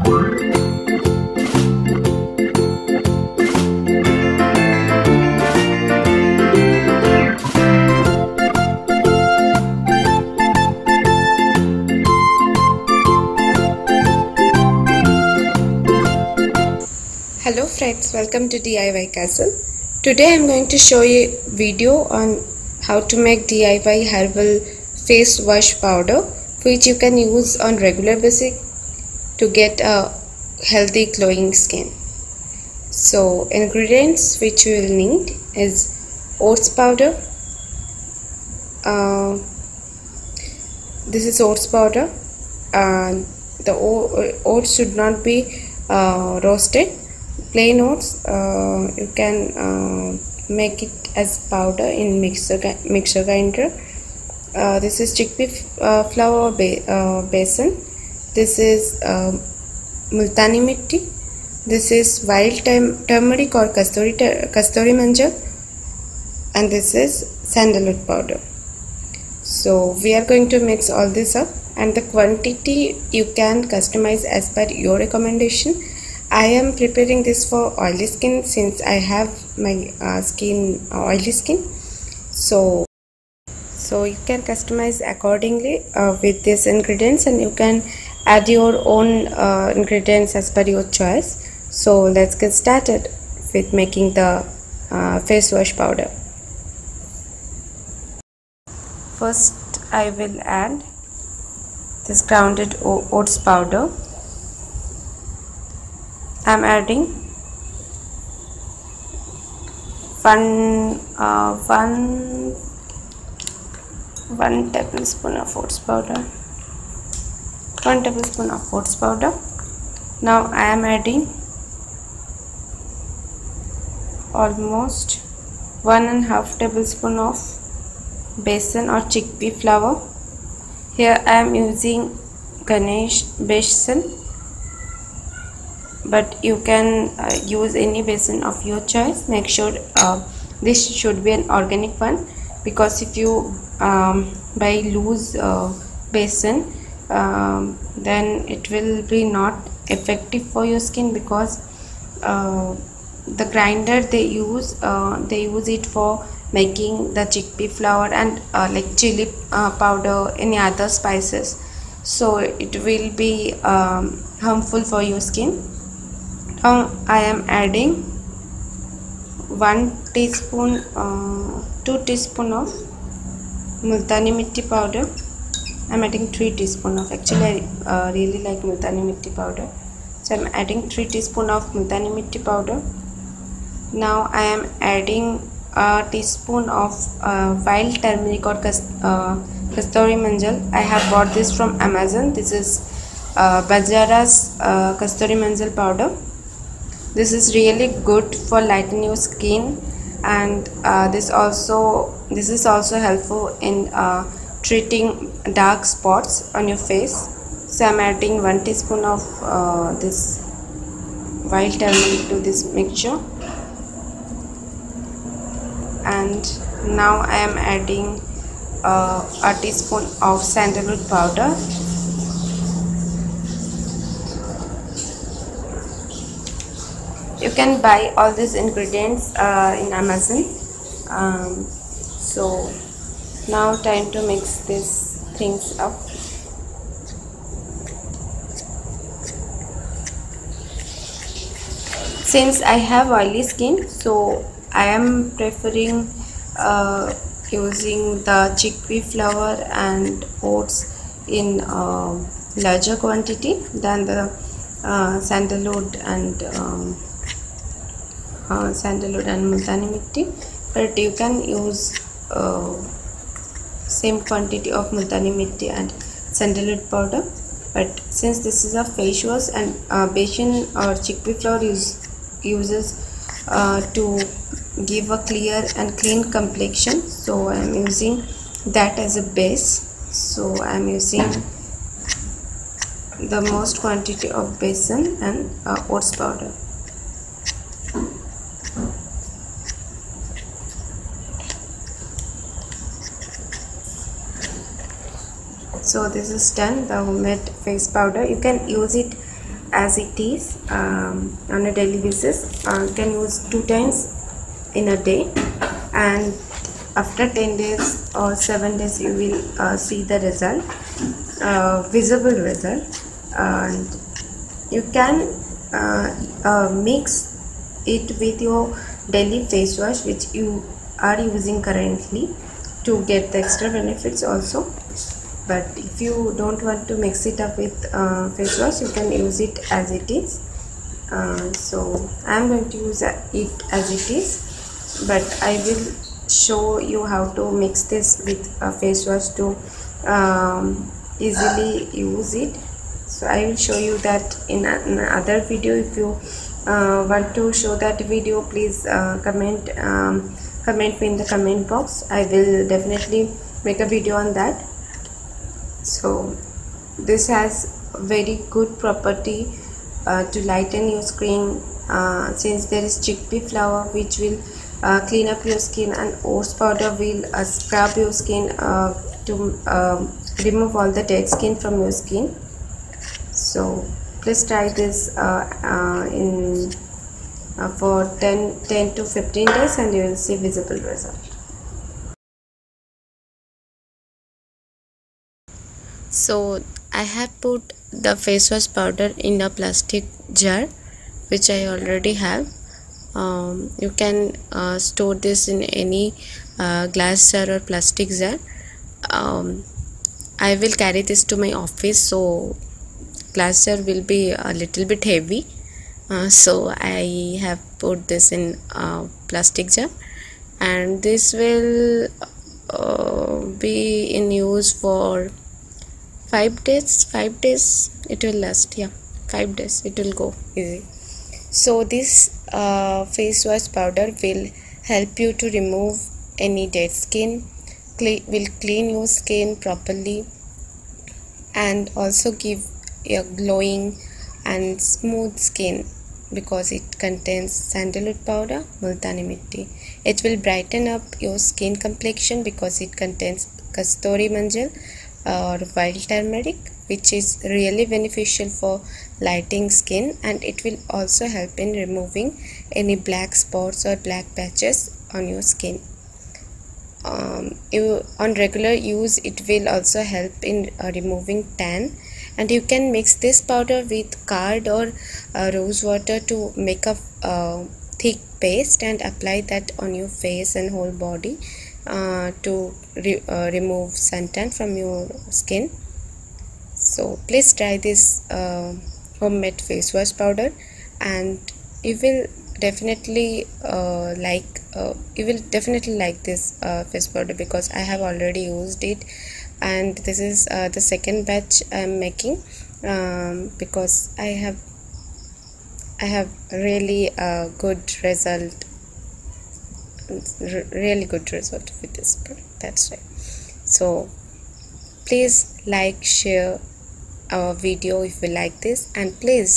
Hello friends, welcome to DIY Castle. Today I am going to show you a video on how to make DIY herbal face wash powder, which you can use on regular basis to get a healthy glowing skin. So ingredients which we will need is oats powder. This is oats powder. The oats should not be roasted. Plain oats, you can make it as powder in mixer grinder. This is chickpea flour besan. This is multani mitti. This is wild turmeric or kasturi manjal, and this is sandalwood powder. So we are going to mix all this up, and the quantity you can customize as per your recommendation. I am preparing this for oily skin since I have my oily skin, so you can customize accordingly with these ingredients, and you can add your own ingredients as per your choice. So let's get started with making the face wash powder. First I will add this grounded oats powder. I am adding one tablespoon of oats powder. 1 tablespoon of oats powder. Now I am adding almost 1.5 tablespoon of besan or chickpea flour. Here I am using Ganesh besan, but you can use any besan of your choice. Make sure this should be an organic one, because if you buy loose besan, then it will be not effective for your skin, because the grinder they use it for making the chickpea flour and like chili powder, any other spices, so it will be harmful for your skin. Now I am adding 2 teaspoon of multani mitti powder. I am adding 3 teaspoon of, actually I really like multani mitti powder, so I am adding 3 teaspoon of multani mitti powder. Now I am adding a teaspoon of wild turmeric or kasturi manjal. I have bought this from Amazon. This is Bajara's kasturi manjal powder. This is really good for lightening your skin, and this is also helpful in treating dark spots on your face. So I am adding 1 teaspoon of this wild turmeric to this mixture, and now I am adding a teaspoon of sandalwood powder. You can buy all these ingredients in Amazon. So now time to mix these things up. Since I have oily skin, so I am preferring using the chickpea flour and oats in larger quantity than the sandalwood and multani mitti, but you can use same quantity of multani mitti and sandalwood powder. But since this is a face wash, and besan or chickpea flour uses to give a clear and clean complexion, so I am using that as a base. So I am using the most quantity of besan and oats powder. So this is done, the homemade face powder. You can use it as it is on a daily basis. Can use 2 times in a day, and after 10 days or 7 days you will see the result, visible result. And you can mix it with your daily face wash which you are using currently to get the extra benefits also. But if you don't want to mix it up with face wash, you can use it as it is. So I am going to use it as it is, but I will show you how to mix this with face wash to easily use it. So I will show you that in another video. If you want to show that video, please comment me in the comment box. I will definitely make a video on that. So this has very good property to lighten your skin, since there is chickpea flour which will clean up your skin, and oats powder will scrub your skin to remove all the dead skin from your skin. So please try this for 10 to 15 days and you will see visible result. So I have put the face wash powder in a plastic jar which I already have. You can store this in any glass jar or plastic jar. I will carry this to my office, so glass jar will be a little bit heavy, so I have put this in a plastic jar, and this will be in use for 5 days. 5 days it will last. Yeah, 5 days it will go easy. So this face wash powder will help you to remove any dead skin, will clean your skin properly, and also give a glowing and smooth skin because it contains sandalwood powder, multani mitti. It will brighten up your skin complexion because it contains kasturi manjal or wild turmeric, which is really beneficial for lighting skin, and it will also help in removing any black spots or black patches on your skin. On regular use, it will also help in removing tan, and you can mix this powder with curd or rose water to make a thick paste and apply that on your face and whole body to remove suntan from your skin. So please try this homemade face wash powder, and you will definitely like this face powder because I have already used it, and this is the second batch I am making because I have really good result with this product. That's right. So please like, share our video if you like this, and please